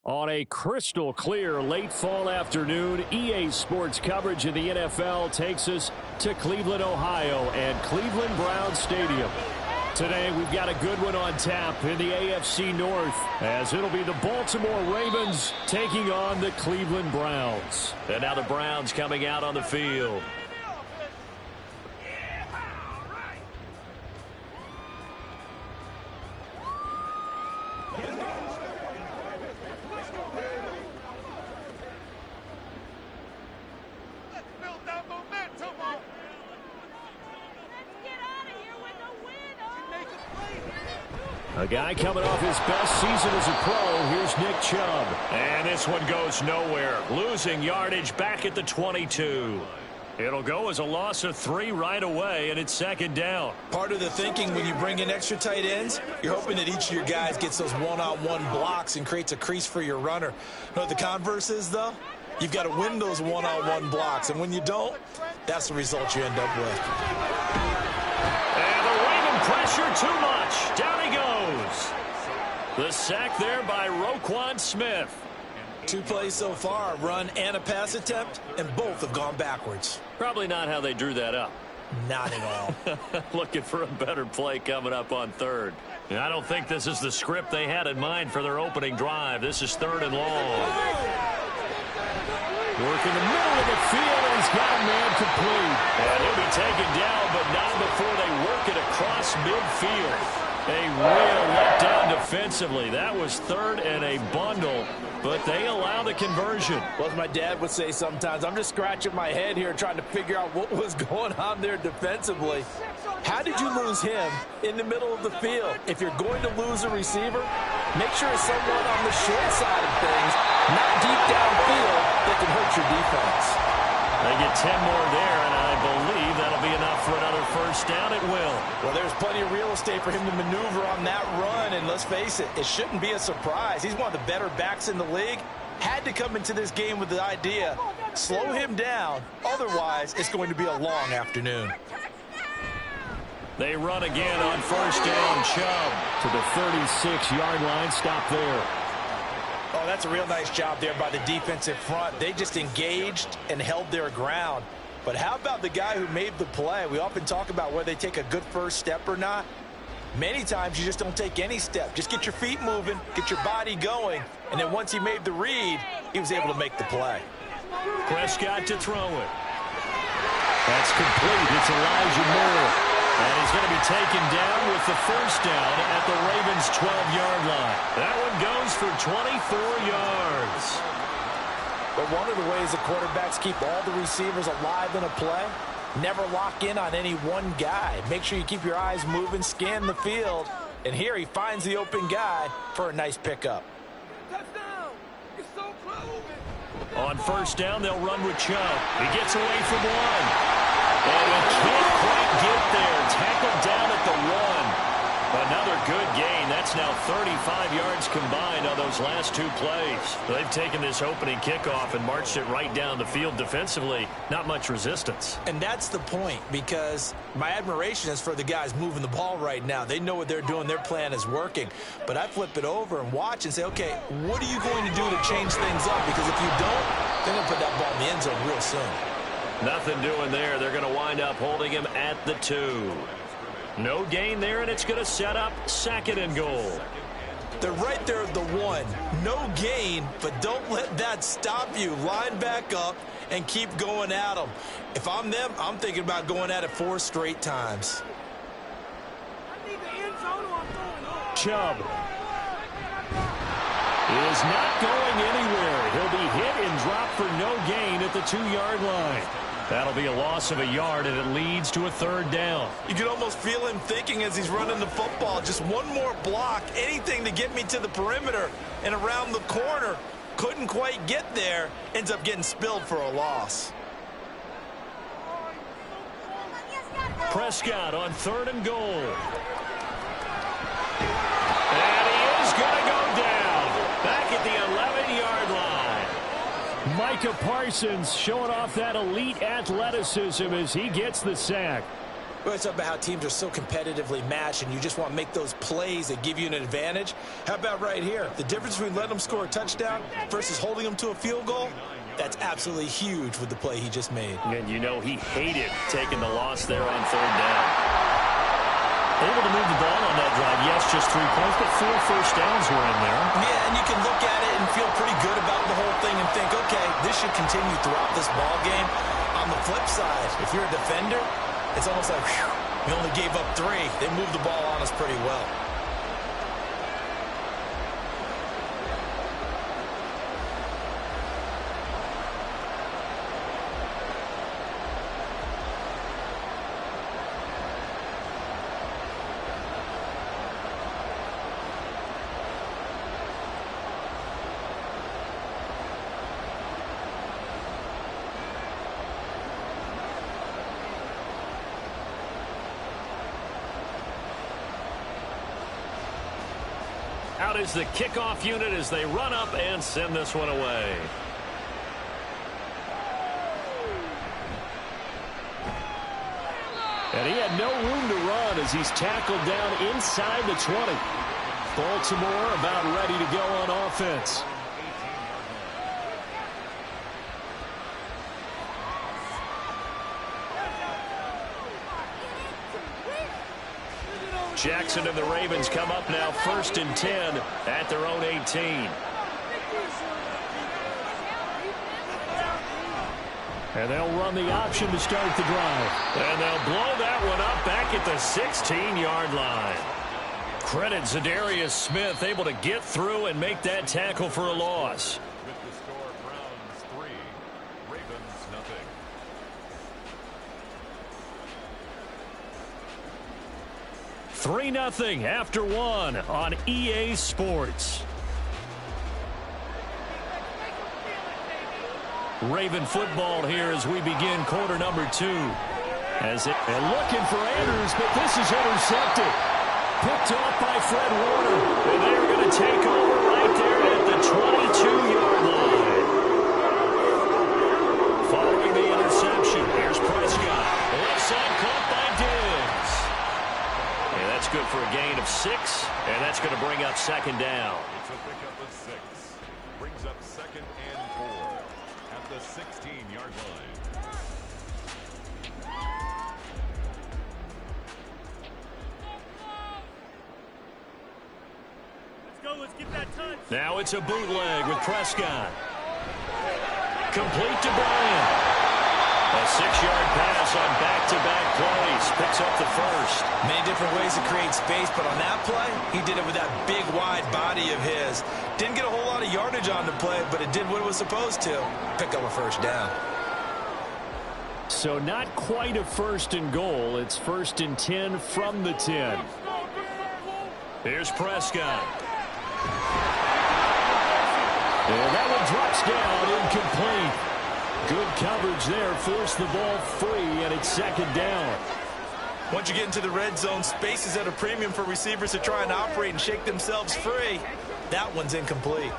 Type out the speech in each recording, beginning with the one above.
On a crystal clear late fall afternoon, EA Sports coverage of the NFL takes us to Cleveland, Ohio and Cleveland Browns Stadium. Today we've got a good one on tap in the AFC North as it'll be the Baltimore Ravens taking on the Cleveland Browns. And now the Browns coming out on the field. A guy coming off his best season as a pro. Here's Nick Chubb. And this one goes nowhere. Losing yardage back at the 22. It'll go as a loss of 3 right away, and it's second down. Part of the thinking when you bring in extra tight ends, you're hoping that each of your guys gets those one-on-one blocks and creates a crease for your runner. You know what the converse is, though? You've got to win those one-on-one blocks, and when you don't, that's the result you end up with. And the Raven pressure too much. Down he goes. The sack there by Roquan Smith. 2 plays so far, a run and a pass attempt, and both have gone backwards. Probably not how they drew that up. Not at all. Looking for a better play coming up on third. I don't think this is the script they had in mind for their opening drive. This is 3rd and long. Work in the middle of the field, and he's got a man complete. And he'll be taken down, but not before they work it across midfield. A real letdown defensively. That was 3rd and a bundle, but they allow the conversion. Well, as my dad would say sometimes, I'm just scratching my head here trying to figure out what was going on there defensively. How did you lose him in the middle of the field? If you're going to lose a receiver, make sure it's someone on the short side of things, not deep downfield, that can hurt your defense. They get 10 more there, and I believe that'll be enough for another first down. It will. Well, there's plenty of real estate for him to maneuver on that run, and let's face it, it shouldn't be a surprise. He's one of the better backs in the league. Had to come into this game with the idea, slow him down, otherwise it's going to be a long afternoon. They run again on first down. Chubb to the 36-yard line. Stop there. Oh, that's a real nice job there by the defensive front. They just engaged and held their ground. But how about the guy who made the play? We often talk about whether they take a good first step or not. Many times you just don't take any step. Just get your feet moving, get your body going, and then once he made the read, he was able to make the play. Prescott to throw it. That's complete. It's Elijah Moore. And he's going to be taken down with the first down at the Ravens' 12-yard line. That one goes for 24 yards. But one of the ways the quarterbacks keep all the receivers alive in a play, never lock in on any one guy. Make sure you keep your eyes moving, scan the field. And here he finds the open guy for a nice pickup. On first down, they'll run with Chubb. He gets away from one. And he can't quite get there. Tackled down at the 1. Another good gain. That's now 35 yards combined on those last 2 plays. They've taken this opening kickoff and marched it right down the field defensively. Not much resistance. And that's the point, because my admiration is for the guys moving the ball right now. They know what they're doing. Their plan is working. But I flip it over and watch and say, okay, what are you going to do to change things up? Because if you don't, they're going to put that ball in the end zone real soon. Nothing doing there. They're going to wind up holding him at the 2. No gain there, and it's going to set up 2nd and goal. They're right there at the 1. No gain, but don't let that stop you. Line back up and keep going at them. If I'm them, I'm thinking about going at it 4 straight times. Chubb is not going anywhere. He'll be hit and dropped for no gain at the 2-yard line. That'll be a loss of a yard, and it leads to a 3rd down. You can almost feel him thinking as he's running the football, just one more block, anything to get me to the perimeter and around the corner. Couldn't quite get there, ends up getting spilled for a loss. Prescott on 3rd and goal. And he is going to go down back at the 11-yard line. Micah Parsons showing off that elite athleticism as he gets the sack. We always talk about how teams are so competitively matched and you just want to make those plays that give you an advantage. How about right here? The difference between letting them score a touchdown versus holding them to a field goal, that's absolutely huge with the play he just made. And you know he hated taking the loss there on third down. Able to move the ball on that drive. Yes, just 3 points, but 4 first downs were in there. Yeah, and you can look at it and feel pretty good about the whole thing and think, okay, this should continue throughout this ball game. On the flip side, if you're a defender, it's almost like, whew, we only gave up 3. They moved the ball on us pretty well. Out is the kickoff unit as they run up and send this one away. And he had no room to run as he's tackled down inside the 20. Baltimore about ready to go on offense. Jackson and the Ravens come up now 1st and 10 at their own 18. And they'll run the option to start the drive. And they'll blow that one up back at the 16-yard line. Credit Zadarius Smith, able to get through and make that tackle for a loss. With the score, Browns 3, Ravens nothing. Three-0 after 1 on EA Sports. Raven football here as we begin quarter number 2. And looking for Andrews, but this is intercepted. Picked off by Fred Warner. And they're going to take over right there at the 22-yard line. Following the interception, here's Prescott. Left side caught by Diggs. And that's good for a gain of 6, and that's going to bring up 2nd down. It's a pickup of 6. Brings up 2nd and 4 at the 16-yard line. Let's get that touch. Now it's a bootleg with Prescott. Complete to Bryant. A 6-yard pass on back-to-back plays. Picks up the 1st. Many different ways to create space, but on that play, he did it with that big, wide body of his. Didn't get a whole lot of yardage on the play, but it did what it was supposed to. Pick up a 1st down. So not quite a 1st and goal. It's 1st and 10 from the 10. Here's Prescott. And that one drops down, incomplete. Good coverage there, forced the ball free, and it's 2nd down. Once you get into the red zone, space is at a premium for receivers to try and operate and shake themselves free. That one's incomplete.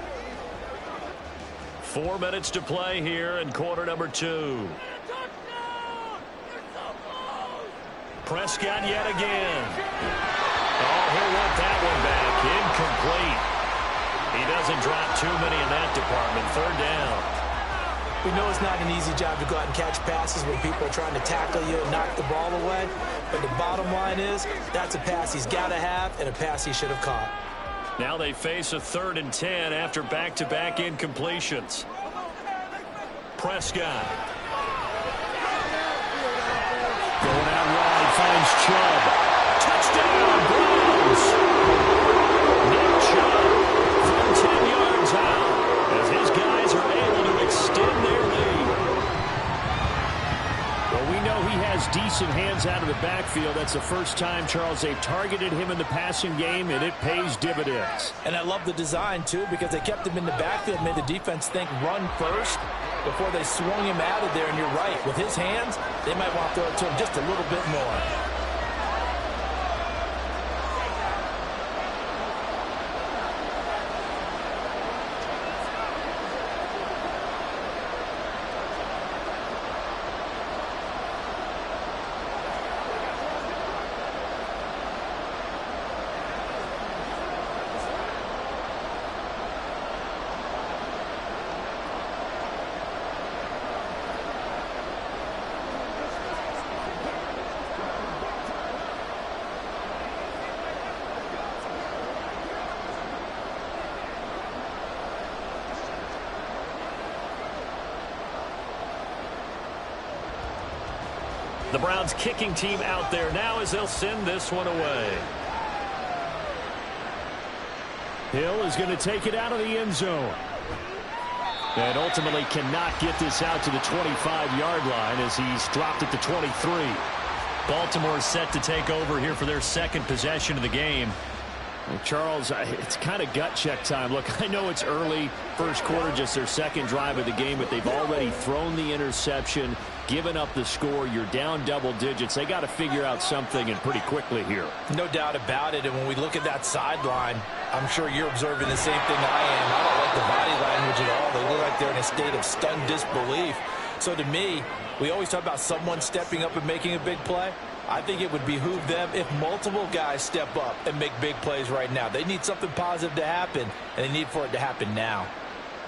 4 minutes to play here in quarter number 2. Prescott yet again. Oh, he'll want that one back. Incomplete. He doesn't drop too many in that department. 3rd down. We know it's not an easy job to go out and catch passes when people are trying to tackle you and knock the ball away. But the bottom line is, that's a pass he's got to have and a pass he should have caught. Now they face a 3rd and 10 after back-to-back incompletions. Prescott. Going out wide, finds Chubb. Touchdown, Browns! Nick Chubb from 10 yards out as his guys are able to extend their lead. Well, we know he has decent hands out of the backfield. That's the first time, Charles, they've targeted him in the passing game, and it pays dividends. And I love the design, too, because they kept him in the backfield, made the defense think run first before they swung him out of there. And you're right, with his hands, they might want to throw it to him just a little bit more. The Browns kicking team out there now as they'll send this one away. Hill is going to take it out of the end zone. And ultimately cannot get this out to the 25-yard line as he's dropped it to 23. Baltimore set to take over here for their second possession of the game. Well, Charles, it's kind of gut check time. Look, I know it's early, first quarter, just their second drive of the game, but they've already thrown the interception, given up the score. You're down double digits. They got to figure out something, and pretty quickly here. No doubt about it. And when we look at that sideline, I'm sure you're observing the same thing I am. I don't like the body language at all. They look like they're in a state of stunned disbelief. So to me, we always talk about someone stepping up and making a big play. I think it would behoove them if multiple guys step up and make big plays right now. They need something positive to happen, and they need for it to happen now.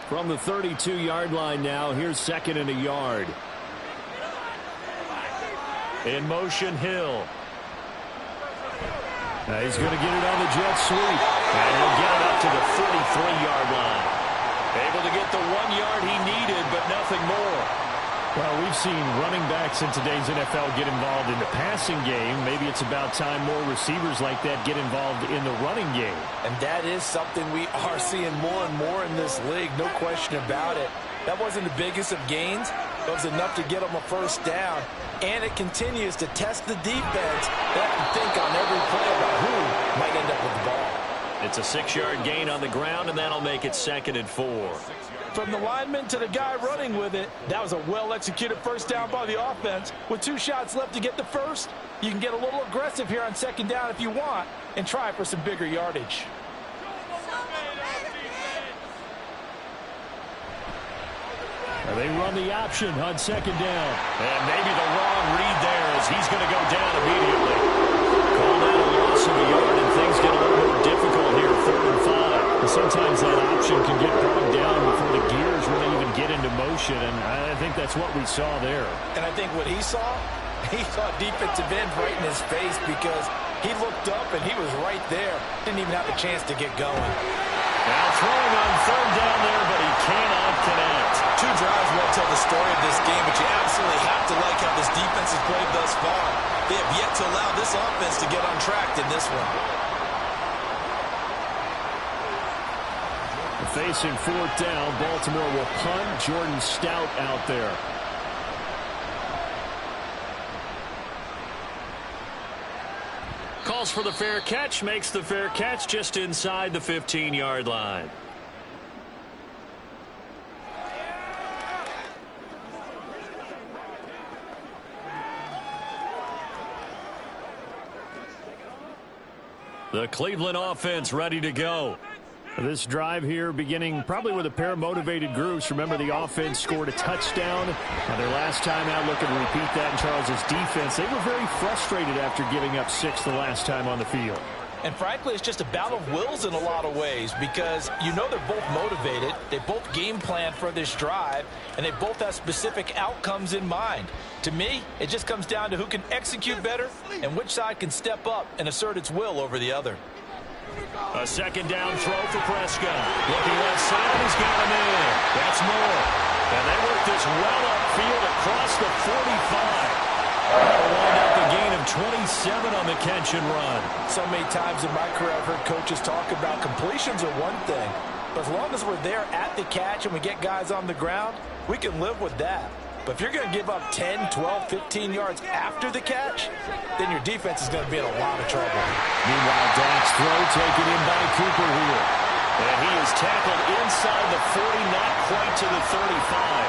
From the 32-yard line now, here's second and a yard. In motion, Hill. He's going to get it on the jet sweep, and he'll get it up to the 43-yard line. Able to get the 1 yard he needed, but nothing more. Well, we've seen running backs in today's NFL get involved in the passing game. Maybe it's about time more receivers like that get involved in the running game. And that is something we are seeing more and more in this league, no question about it. That wasn't the biggest of gains, but it was enough to get them a first down. And it continues to test the defense. They have to think on every play about who might end up with the ball. It's a 6-yard gain on the ground, and that'll make it 2nd and 4. From the lineman to the guy running with it, that was a well-executed first down by the offense. With 2 shots left to get the first, you can get a little aggressive here on 2nd down if you want and try for some bigger yardage. They run the option on 2nd down. And maybe the wrong read there as he's going to go down immediately. Call that a loss of a yard, and things get a little more difficult here, 3rd and 5. Sometimes that option can get bogged down before the gears really even get into motion, and I think that's what we saw there. And I think what he saw defensive end right in his face because he looked up and he was right there. Didn't even have a chance to get going. Now throwing on 3rd down there, but he cannot connect. 2 drives won't tell the story of this game, but you absolutely have to like how this defense has played thus far. They have yet to allow this offense to get on track in this one. Facing 4th down, Baltimore will punt. Jordan Stout out there. Calls for the fair catch, makes the fair catch just inside the 15-yard line. The Cleveland offense ready to go. This drive here beginning probably with a pair of motivated groups. Remember, the offense scored a touchdown. Their last time out, looking to repeat that in Charles's defense. They were very frustrated after giving up 6 the last time on the field. And frankly, it's just a battle of wills in a lot of ways because you know they're both motivated. They both game plan for this drive, and they both have specific outcomes in mind. To me, it just comes down to who can execute better and which side can step up and assert its will over the other. A 2nd down throw for Prescott. Looking left side, he's got him in. That's more. And they work this well upfield across the 45. That'll wind up a gain of 27 on the catch and run. So many times in my career, I've heard coaches talk about completions are one thing. But as long as we're there at the catch and we get guys on the ground, we can live with that. But if you're going to give up 10, 12, 15 yards after the catch, then your defense is going to be in a lot of trouble. Meanwhile, Dak's throw taken in by Cooper here. And he is tackled inside the 40, not quite to the 35.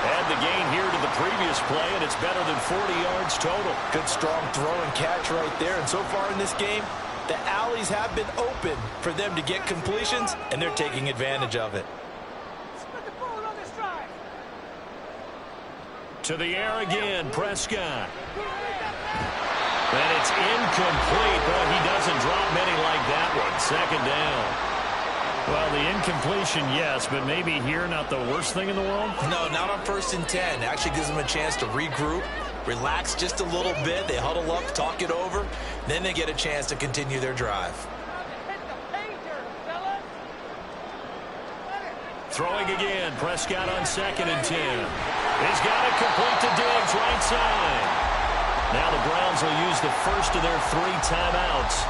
Add the gain here to the previous play, and it's better than 40 yards total. Good, strong throw and catch right there. And so far in this game, the alleys have been open for them to get completions, and they're taking advantage of it. To the air again, Prescott. And it's incomplete. Boy, he doesn't drop many like that one. 2nd down. Well, the incompletion, yes, but maybe here not the worst thing in the world? No, not on 1st and 10. It actually gives them a chance to regroup, relax just a little bit. They huddle up, talk it over. Then they get a chance to continue their drive. Throwing again, Prescott on 2nd and 10. He's got it complete to Diggs, right side. Now the Browns will use the first of their 3 timeouts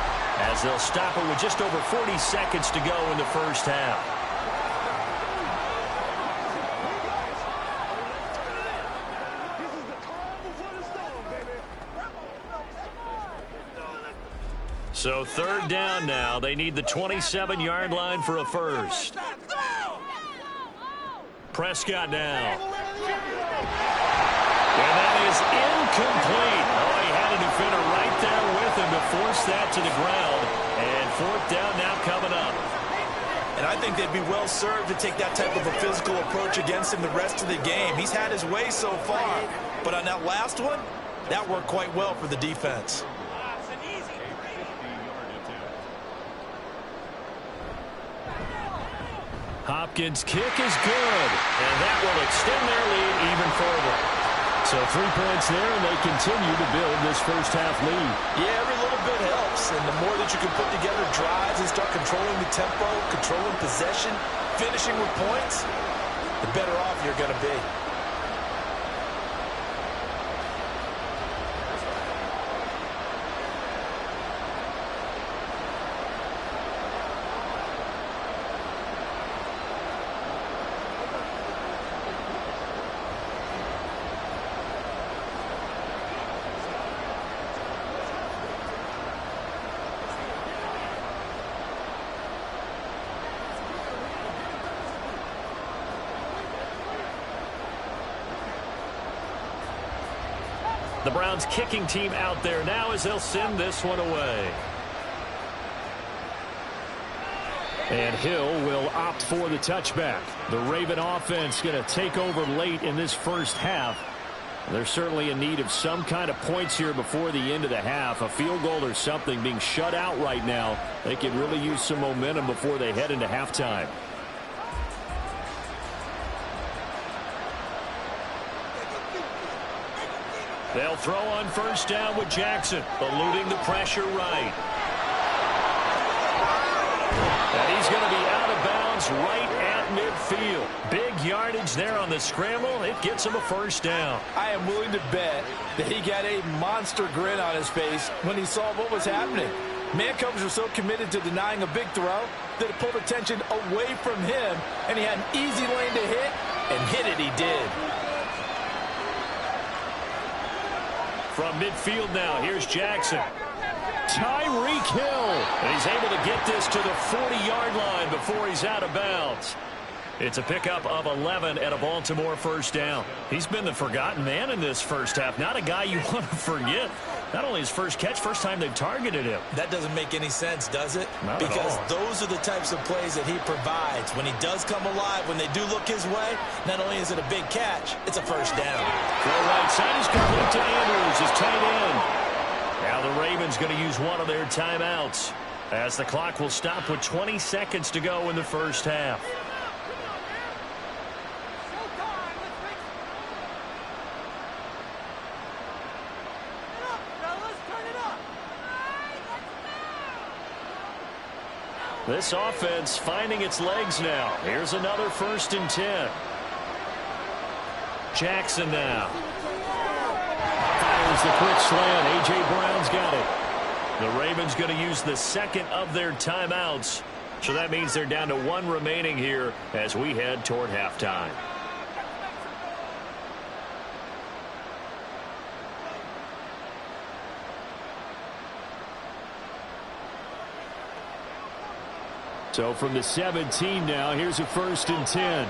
as they'll stop it with just over 40 seconds to go in the first half. So 3rd down now. They need the 27-yard line for a first. Prescott now. And that is incomplete. Oh, he had a defender right there with him to force that to the ground. And 4th down now coming up. And I think they'd be well served to take that type of a physical approach against him the rest of the game. He's had his way so far. But on that last one, that worked quite well for the defense. Hopkins' kick is good, and that will extend their lead even further. So 3 points there, and they continue to build this first half lead. Yeah, every little bit helps, and the more that you can put together drives and start controlling the tempo, controlling possession, finishing with points, the better off you're going to be. The Browns kicking team out there now as they'll send this one away. And Hill will opt for the touchback. The Raven offense going to take over late in this first half. They're certainly in need of some kind of points here before the end of the half. A field goal or something, being shut out right now. They could really use some momentum before they head into halftime. They'll throw on first down with Jackson, eluding the pressure right. And he's going to be out of bounds right at midfield. Big yardage there on the scramble. It gets him a first down. I am willing to bet that he got a monster grin on his face when he saw what was happening. Man-coverage was so committed to denying a big throw that it pulled attention away from him, and he had an easy lane to hit, and hit it he did. From midfield now, here's Jackson. Tyreek Hill. And he's able to get this to the 40-yard line before he's out of bounds. It's a pickup of 11 at a Baltimore first down. He's been the forgotten man in this first half. Not a guy you want to forget. Not only his first catch, first time they've targeted him. That doesn't make any sense, does it? Not because at all. Those are the types of plays that he provides. When he does come alive, when they do look his way, not only is it a big catch, it's a first down. Throw right side is complete to Andrews, his tight end. Now the Ravens going to use one of their timeouts as the clock will stop with 20 seconds to go in the first half. This offense finding its legs now. Here's another 1st and 10. Jackson now. Fires the quick slant. A.J. Brown's got it. The Ravens going to use the second of their timeouts. So that means they're down to 1 remaining here as we head toward halftime. So from the 17 now, here's a 1st and 10.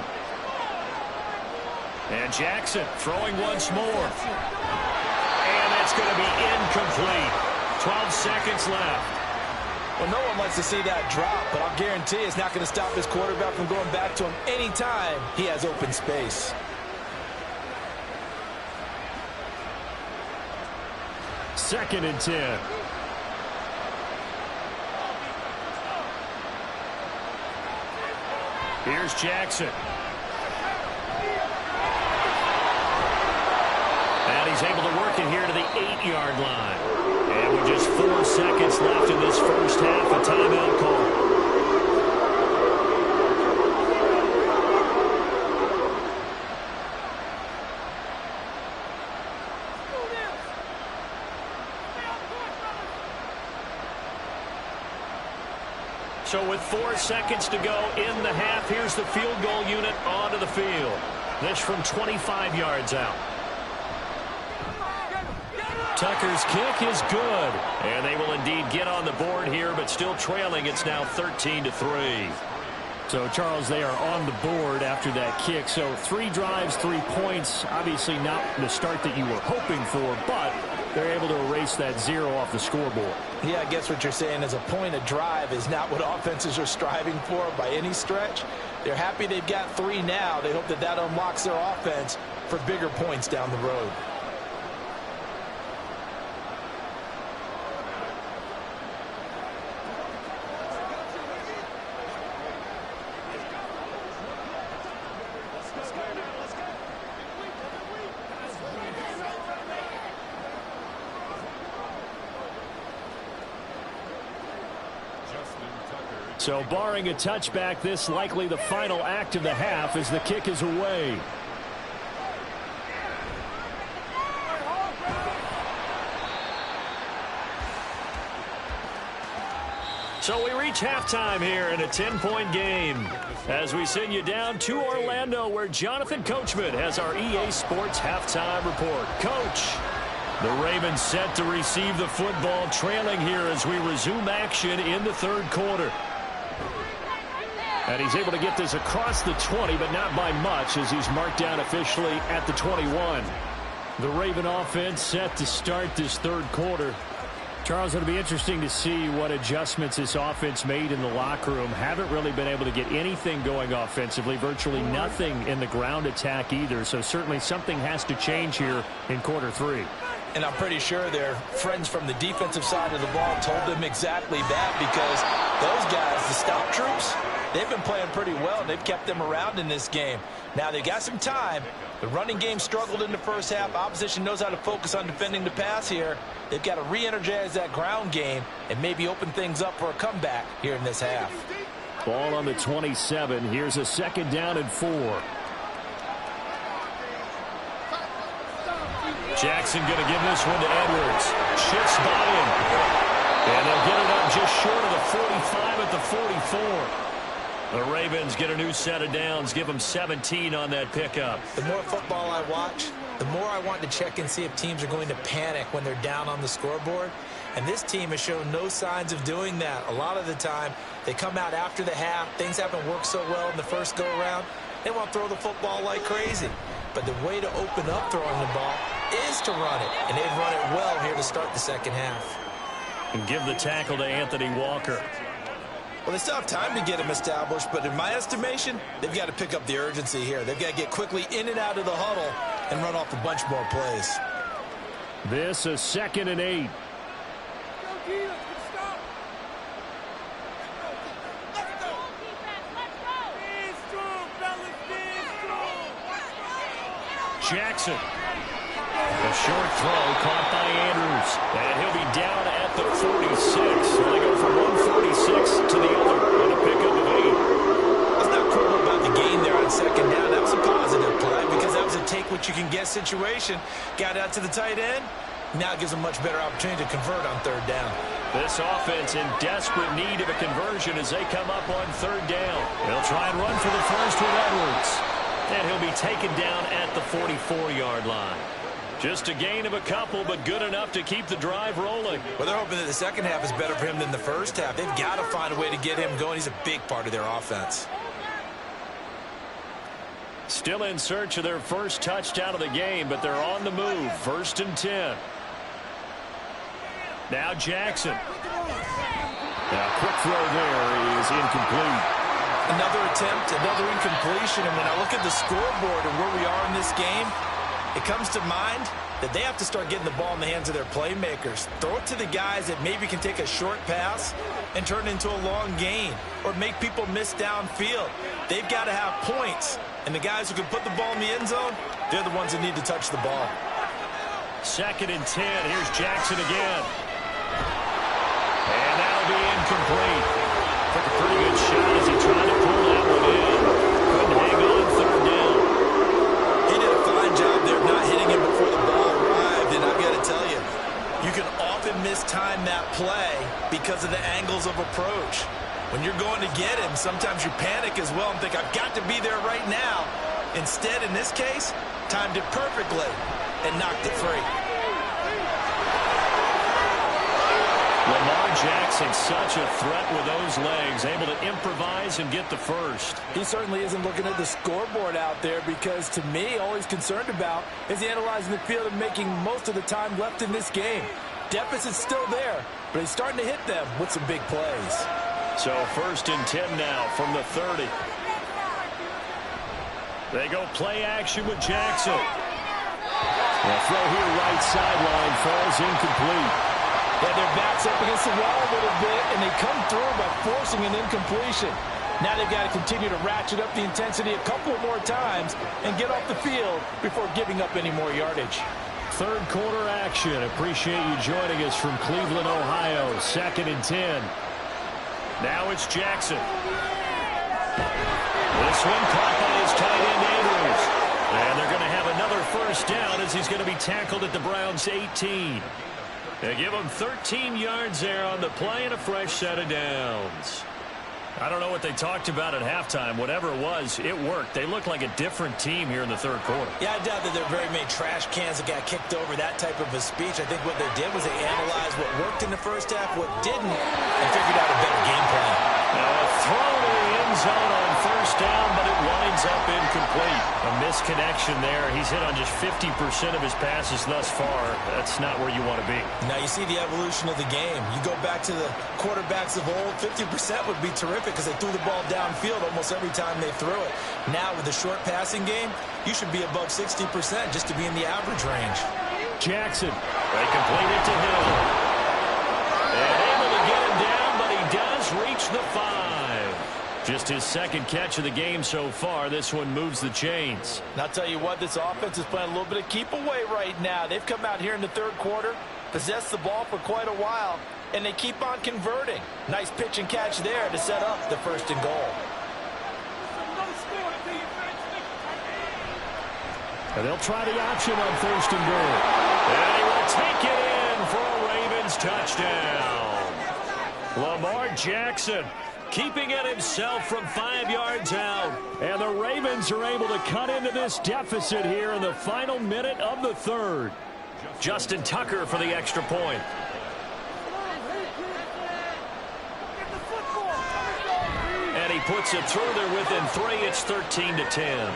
And Jackson throwing once more. And that's going to be incomplete. 12 seconds left. Well, no one likes to see that drop, but I'll guarantee it's not going to stop his quarterback from going back to him anytime he has open space. Second and 10. Here's Jackson. And he's able to work it here to the 8-yard line. And with just 4 seconds left in this first half, a timeout call. So with 4 seconds to go in the half, here's the field goal unit onto the field. This from 25 yards out. Tucker's kick is good. And they will indeed get on the board here, but still trailing. It's now 13-3. So, Charles, they are on the board after that kick. So 3 drives, 3 points. Obviously not the start that you were hoping for, but they're able to erase that 0 off the scoreboard. Yeah, I guess what you're saying is a point of drive is not what offenses are striving for by any stretch. They're happy they've got 3 now. They hope that that unlocks their offense for bigger points down the road. So barring a touchback, this likely the final act of the half as the kick is away. So we reach halftime here in a 10-point game as we send you down to Orlando where Jonathan Coachman has our EA Sports halftime report. Coach, the Ravens set to receive the football, trailing here as we resume action in the 3rd quarter. And he's able to get this across the 20, but not by much as he's marked down officially at the 21. The Raven offense set to start this 3rd quarter. Charles, it'll be interesting to see what adjustments this offense made in the locker room. Haven't really been able to get anything going offensively, virtually nothing in the ground attack either. So certainly something has to change here in quarter 3. And I'm pretty sure their friends from the defensive side of the ball told them exactly that, because those guys, the stop troops, they've been playing pretty well. They've kept them around in this game. Now they've got some time. The running game struggled in the first half. Opposition knows how to focus on defending the pass here. They've got to re-energize that ground game and maybe open things up for a comeback here in this half. Ball on the 27. Here's a 2nd down and 4. Jackson going to give this one to Edwards. Shifts by him. And they'll get it up just short of the 45 at the 44. The Ravens get a new set of downs, give them 17 on that pickup. The more football I watch, the more I want to check and see if teams are going to panic when they're down on the scoreboard. And this team has shown no signs of doing that. A lot of the time, they come out after the half. Things haven't worked so well in the first go-around. They want to throw the football like crazy. But the way to open up throwing the ball is to run it. And they've run it well here to start the 2nd half. And give the tackle to Anthony Walker. Well, they still have time to get him established, but in my estimation, they've got to pick up the urgency here. They've got to get quickly in and out of the huddle and run off a bunch more plays. This is 2nd and 8. Jackson. A short throw caught by Andrews. And he'll be down at the 46. So they go from 146 to the other on a pickup of 8. That's not cool about the gain there on 2nd down. That was a positive play because that was a take-what-you-can-get situation. Got out to the tight end. Now it gives them a much better opportunity to convert on 3rd down. This offense in desperate need of a conversion as they come up on 3rd down. They'll try and run for the first with Edwards. And he'll be taken down at the 44-yard line. Just a gain of a couple, but good enough to keep the drive rolling. Well, they're hoping that the 2nd half is better for him than the first half. They've got to find a way to get him going. He's a big part of their offense. Still in search of their first touchdown of the game, but they're on the move. 1st and 10. Now Jackson. Now quick throw there is incomplete. Another attempt, another incompletion. And when I look at the scoreboard and where we are in this game, it comes to mind that they have to start getting the ball in the hands of their playmakers. Throw it to the guys that maybe can take a short pass and turn it into a long gain or make people miss downfield. They've got to have points. And the guys who can put the ball in the end zone, they're the ones that need to touch the ball. 2nd and 10. Here's Jackson again. And that'll be incomplete. Took a pretty good shot as he tried to pull that one in. Couldn't hang on 3rd down. He did a fine job there of not hitting him before the ball arrived. And I've got to tell you, you can often mistime that play because of the angles of approach. When you're going to get him, sometimes you panic as well and think, I've got to be there right now. Instead, in this case, timed it perfectly and knocked it free. Lamar Jackson, such a threat with those legs, able to improvise and get the first. He certainly isn't looking at the scoreboard out there because, to me, all he's concerned about is analyzing the field and making most of the time left in this game. Deficit's still there, but he's starting to hit them with some big plays. So 1st and 10 now from the 30. They go play action with Jackson. The throw here right sideline falls incomplete. Yeah, their back's up against the wall a little bit, and they come through by forcing an incompletion. Now they've got to continue to ratchet up the intensity a couple more times and get off the field before giving up any more yardage. 3rd quarter action. Appreciate you joining us from Cleveland, Ohio. 2nd and 10. Now it's Jackson. This one caught by his tight end Andrews. And they're going to have another 1st down as he's going to be tackled at the Browns' 18. They give him 13 yards there on the play and a fresh set of downs. I don't know what they talked about at halftime. Whatever it was, it worked. They look like a different team here in the 3rd quarter. Yeah, I doubt that there are very many trash cans that got kicked over, that type of a speech. I think what they did was they analyzed what worked in the 1st half, what didn't, and figured out a better game plan. Now a throw to the end zone on 1st down, but it winds up incomplete. A misconnection there. He's hit on just 50% of his passes thus far. That's not where you want to be. Now you see the evolution of the game. You go back to the quarterbacks of old, 50% would be terrific because they threw the ball downfield almost every time they threw it. Now with the short passing game, you should be above 60% just to be in the average range. Jackson, they complete it to Hill. And able to get him down, but he does reach the 5. Just his 2nd catch of the game so far. This one moves the chains. And I'll tell you what, this offense is playing a little bit of keep away right now. They've come out here in the 3rd quarter, possessed the ball for quite a while, and they keep on converting. Nice pitch and catch there to set up the 1st and goal. And they'll try the option on 1st and goal. And he will take it in for a Ravens touchdown. Lamar Jackson keeping it himself from 5 yards out. And the Ravens are able to cut into this deficit here in the final minute of the 3rd. Justin Tucker for the extra point. And he puts it through there within 3. It's 13-10.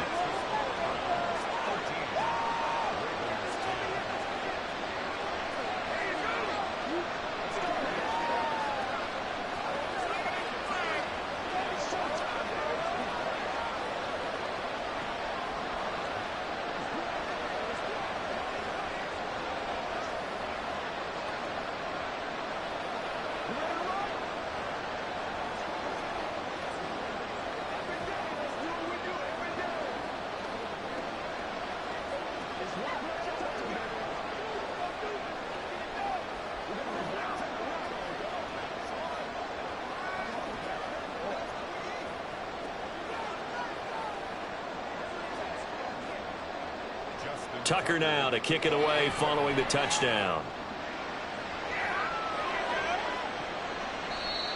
Tucker now to kick it away following the touchdown.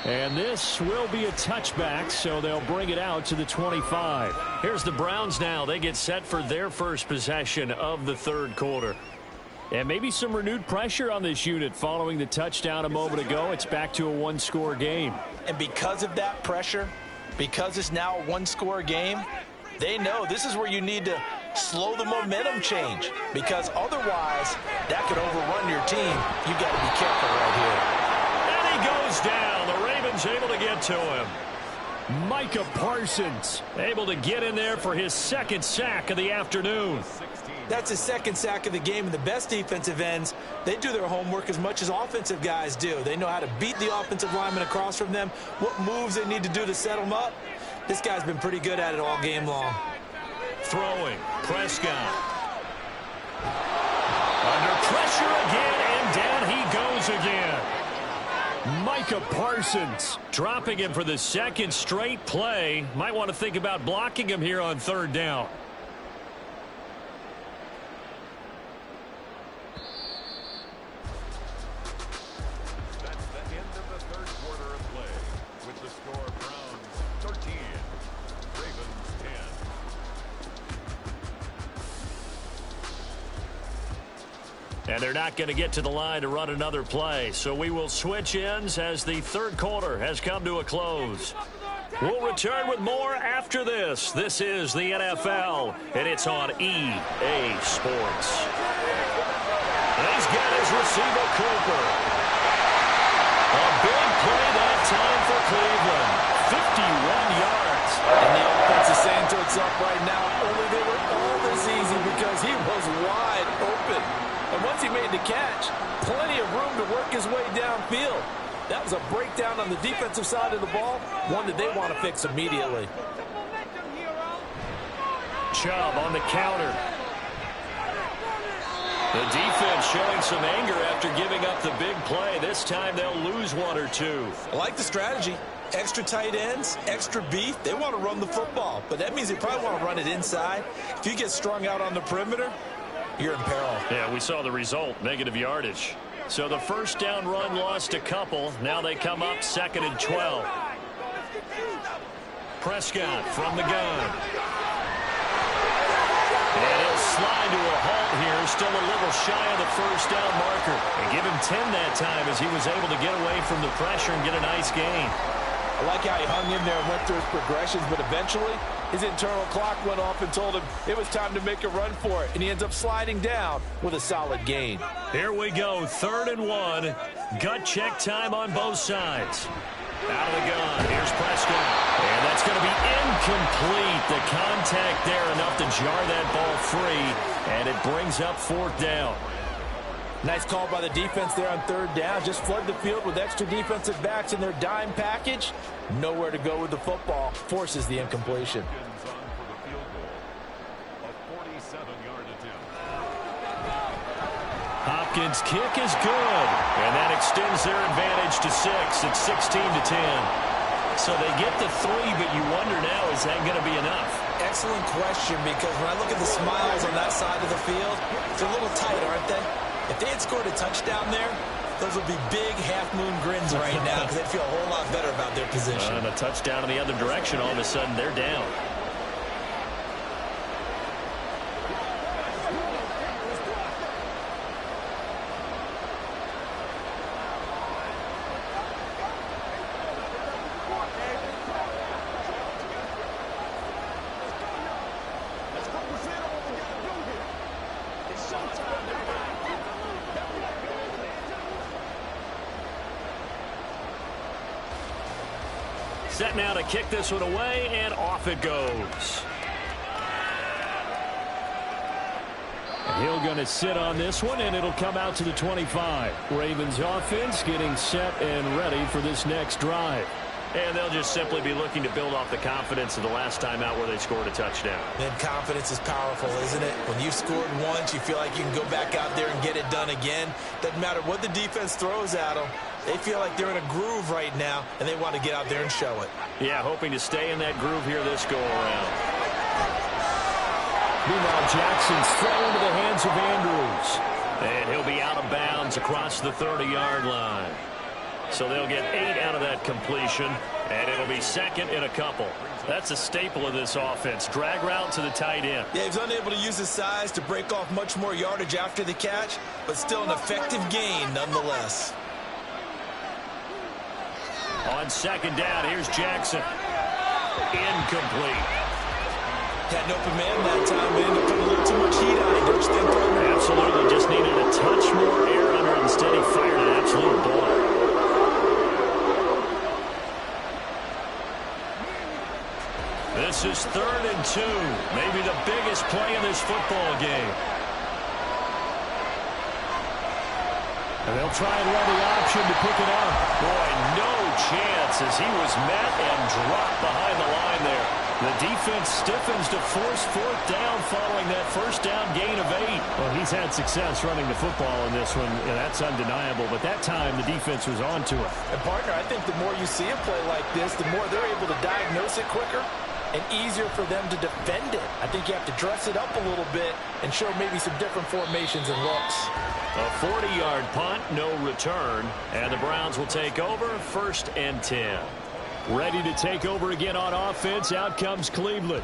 And this will be a touchback, so they'll bring it out to the 25. Here's the Browns now. They get set for their 1st possession of the 3rd quarter. And maybe some renewed pressure on this unit following the touchdown a moment ago. It's back to a 1-score game. And because of that pressure, because it's now a 1-score game, they know this is where you need to slow the momentum change, because otherwise that could overrun your team. You've got to be careful right here. And he goes down. The Ravens able to get to him. Micah Parsons able to get in there for his 2nd sack of the afternoon. That's his 2nd sack of the game, and the best defensive ends, they do their homework as much as offensive guys do. They know how to beat the offensive lineman across from them, what moves they need to do to set them up. This guy's been pretty good at it all game long. Throwing, Prescott. Under pressure again, and down he goes again. Micah Parsons dropping him for the 2nd straight play. Might want to think about blocking him here on 3rd down. That's the end of the 3rd quarter of play, with the score And they're not going to get to the line to run another play. So we will switch ends as the third quarter has come to a close. We'll return with more after this. This is the NFL, and it's on EA Sports. He's got his receiver, Cooper. A big play that time for Cleveland. 51 yards. And the offense is saying to itself right now, only they were all this easy because he was wide open. And once he made the catch, plenty of room to work his way downfield. That was a breakdown on the defensive side of the ball, one that they want to fix immediately. Chubb on the counter. The defense showing some anger after giving up the big play. This time they'll lose one or two. I like the strategy. Extra tight ends, extra beef. They want to run the football, but that means they probably want to run it inside. If you get strung out on the perimeter, you're in peril. Yeah, we saw the result, negative yardage. So the first down run lost a couple. Now they come up 2nd and 12. Prescott from the gun. And he'll slide to a halt here, still a little shy of the first down marker. And give him 10 that time as he was able to get away from the pressure and get a nice gain. I like how he hung in there and went through his progressions, but eventually his internal clock went off and told him it was time to make a run for it, and he ends up sliding down with a solid gain. Here we go, 3rd and 1. Gut check time on both sides. Out of the gun, here's Prescott. And that's going to be incomplete. The contact there enough to jar that ball free, and it brings up 4th down. Nice call by the defense there on 3rd down. Just flood the field with extra defensive backs in their dime package. Nowhere to go with the football. Forces the incompletion. Hopkins' kick is good, and that extends their advantage to 6. It's 16-10. So they get the 3, but you wonder now, is that going to be enough? Excellent question, because when I look at the smiles on that side of the field, they're a little tight, aren't they? If they had scored a touchdown there, those would be big half-moon grins right now because they'd feel a whole lot better about their position. And a touchdown in the other direction, all of a sudden they're down. Set now to kick this one away, and off it goes. Hill going to sit on this one, and it'll come out to the 25. Ravens offense getting set and ready for this next drive. And they'll just simply be looking to build off the confidence of the last time out where they scored a touchdown. And confidence is powerful, isn't it? When you've scored once, you feel like you can go back out there and get it done again. Doesn't matter what the defense throws at them. They feel like they're in a groove right now, and they want to get out there and show it. Yeah, hoping to stay in that groove here this go-around. Meanwhile, Jackson's thrown into the hands of Andrews. And he'll be out of bounds across the 30-yard line. So they'll get 8 out of that completion, and it'll be 2nd and a couple. That's a staple of this offense. Drag route to the tight end. Yeah, he's unable to use his size to break off much more yardage after the catch, but still an effective gain nonetheless. On 2nd down, here's Jackson. Incomplete. Had an open man that time, but ended up putting a little too much heat on it, don't you think, partner? Absolutely. Just needed a touch more air under it. Instead, he fired an absolute bullet. This is 3rd and 2. Maybe the biggest play in this football game. And they'll try and run the option to pick it up. Boy, no chance as he was met and dropped behind the line there. The defense stiffens to force 4th down following that first down gain of 8. Well, he's had success running the football in this one, and that's undeniable. But that time, the defense was on to it. And, partner, I think the more you see a play like this, the more they're able to diagnose it quicker and easier for them to defend it. I think you have to dress it up a little bit and show maybe some different formations and looks. A 40-yard punt, no return, and the Browns will take over 1st and 10. Ready to take over again on offense. Out comes Cleveland.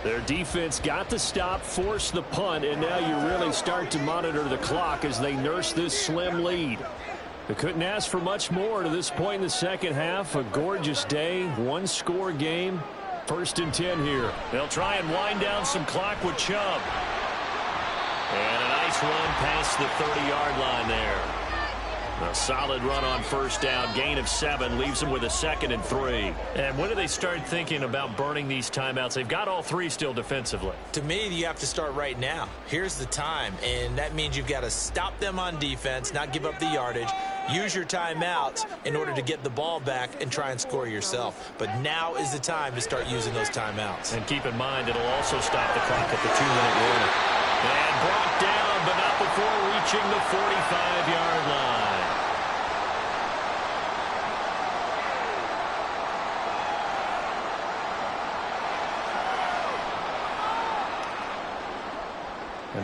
Their defense got the stop, forced the punt, and now you really start to monitor the clock as they nurse this slim lead. They couldn't ask for much more to this point in the second half. A gorgeous day, one-score game. 1st and 10 here. They'll try and wind down some clock with Chubb. And a nice run past the 30-yard line there. A solid run on 1st down. Gain of 7 leaves them with a 2nd and 3. And when do they start thinking about burning these timeouts? They've got all 3 still defensively. To me, you have to start right now. Here's the time, and that means you've got to stop them on defense, not give up the yardage, use your timeouts in order to get the ball back and try and score yourself. But now is the time to start using those timeouts. And keep in mind, it'll also stop the clock at the 2-minute warning. And brought down, but not before reaching the 45-yard line.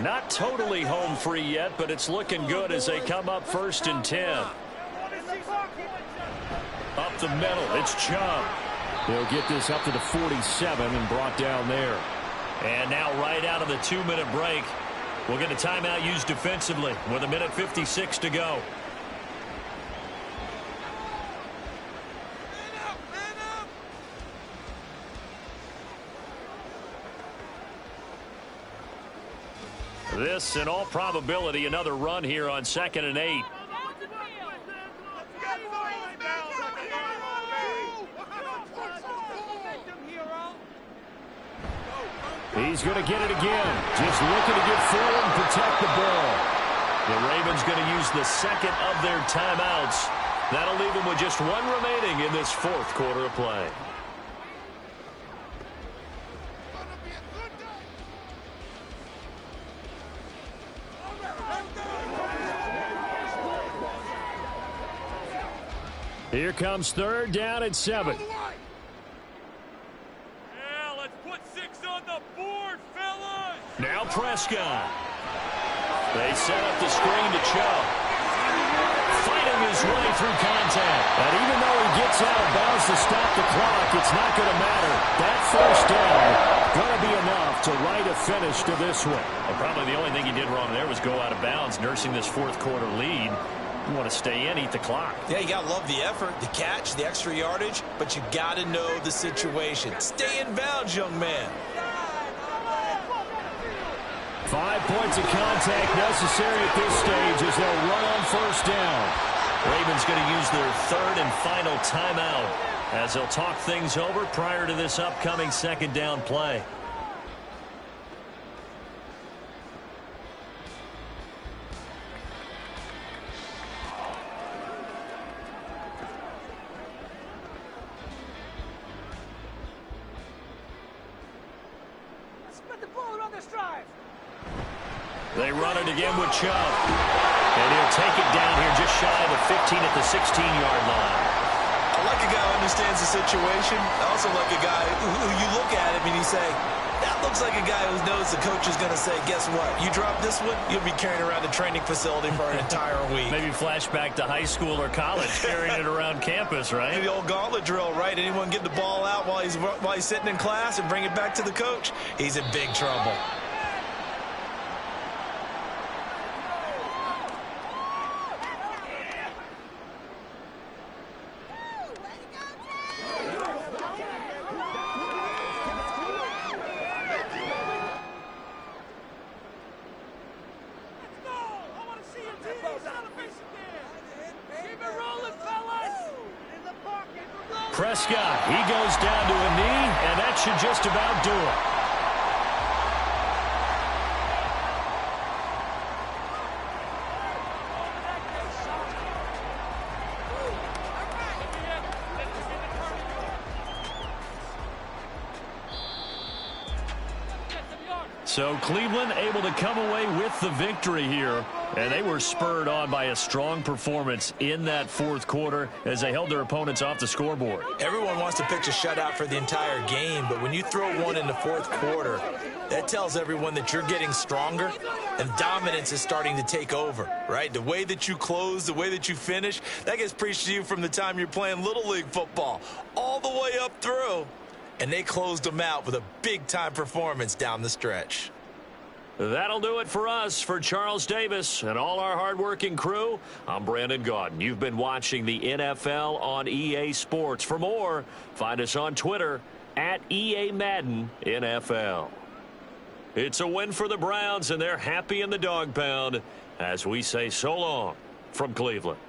Not totally home free yet, but it's looking good as they come up 1st and 10. Up the middle, it's Chubb. They'll get this up to the 47 and brought down there. And now right out of the 2-minute break, we'll get a timeout used defensively with 1:56 to go. This, in all probability, another run here on 2nd and 8. He's going to get it again. Just looking to get forward and protect the ball. The Ravens going to use the 2nd of their timeouts. That'll leave them with just 1 remaining in this 4th quarter of play. Here comes 3rd down and 7. Yeah, let's put 6 on the board, fellas. Now Prescott. They set up the screen to Chubb. Fighting his way through contact. And even though he gets out of bounds to stop the clock, it's not going to matter. That 1st down going to be enough to write a finish to this one. Well, probably the only thing he did wrong there was go out of bounds, nursing this 4th quarter lead. You want to stay in, eat the clock. Yeah, you got to love the effort, the catch, the extra yardage, but you got to know the situation. Stay in bounds, young man. 5 points of contact necessary at this stage as they'll run on 1st down. Ravens going to use their 3rd and final timeout as they'll talk things over prior to this upcoming 2nd down play. They run it again with Chubb. And he'll take it down here just shy of the 15 at the 16-yard line. I like a guy who understands the situation. I also like a guy who you look at him and you say, that looks like a guy who knows the coach is going to say, guess what? You drop this one, you'll be carrying around the training facility for an entire week. Maybe flashback to high school or college, carrying it around campus, right? The old gauntlet drill, right? Anyone get the ball out while he's sitting in class and bring it back to the coach? He's in big trouble. Prescott, he goes down to a knee, and that should just about do it. So Cleveland able to come away with the victory here. And they were spurred on by a strong performance in that 4th quarter as they held their opponents off the scoreboard. Everyone wants to pitch a shutout for the entire game, but when you throw one in the 4th quarter, that tells everyone that you're getting stronger and dominance is starting to take over, right? The way that you close, the way that you finish, that gets preached to you from the time you're playing Little League football all the way up through. and they closed them out with a big-time performance down the stretch. That'll do it for us. For Charles Davis and all our hardworking crew, I'm Brandon Gaudin. You've been watching the NFL on EA Sports. For more, find us on Twitter at EA Madden NFL. It's a win for the Browns, and they're happy in the dog pound as we say so long from Cleveland.